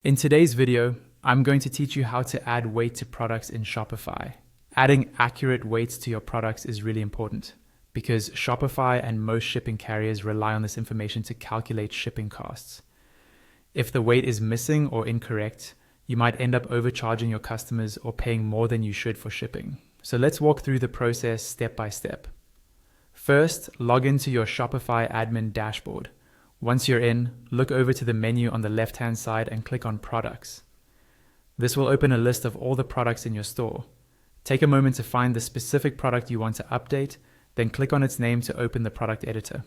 In today's video, I'm going to teach you how to add weight to products in Shopify. Adding accurate weights to your products is really important because Shopify and most shipping carriers rely on this information to calculate shipping costs. If the weight is missing or incorrect, you might end up overcharging your customers or paying more than you should for shipping. So let's walk through the process step by step. First, log into your Shopify admin dashboard. Once you're in, look over to the menu on the left-hand side and click on Products. This will open a list of all the products in your store. Take a moment to find the specific product you want to update, then click on its name to open the product editor.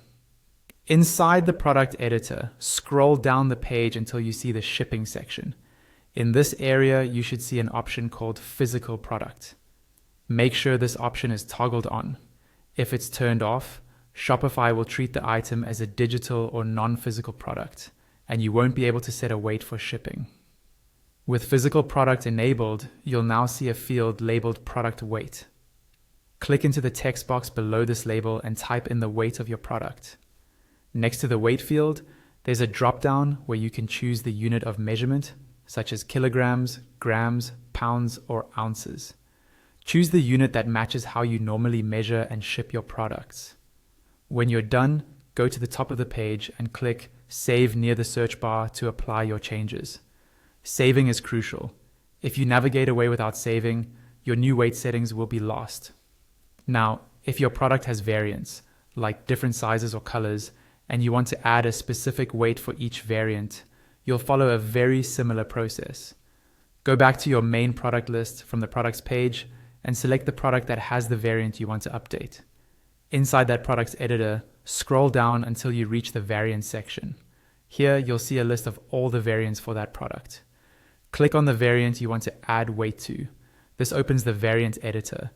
Inside the product editor, scroll down the page until you see the shipping section. In this area, you should see an option called Physical Product. Make sure this option is toggled on. If it's turned off, Shopify will treat the item as a digital or non-physical product, and you won't be able to set a weight for shipping. With physical product enabled, you'll now see a field labeled Product Weight. Click into the text box below this label and type in the weight of your product. Next to the weight field, there's a drop-down where you can choose the unit of measurement, such as kilograms, grams, pounds, or ounces. Choose the unit that matches how you normally measure and ship your products. When you're done, go to the top of the page and click Save near the search bar to apply your changes. Saving is crucial. If you navigate away without saving, your new weight settings will be lost. Now, if your product has variants, like different sizes or colors, and you want to add a specific weight for each variant, you'll follow a very similar process. Go back to your main product list from the products page and select the product that has the variant you want to update. Inside that product's editor, scroll down until you reach the variants section. Here, you'll see a list of all the variants for that product. Click on the variant you want to add weight to. This opens the variant editor.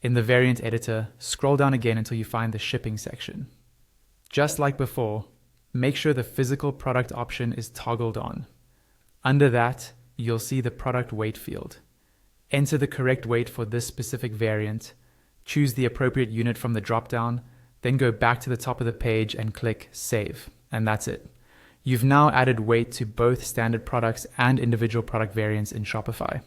In the variant editor, scroll down again until you find the shipping section. Just like before, make sure the physical product option is toggled on. Under that, you'll see the product weight field. Enter the correct weight for this specific variant. Choose the appropriate unit from the drop-down, then go back to the top of the page and click Save, and that's it. You've now added weight to both standard products and individual product variants in Shopify.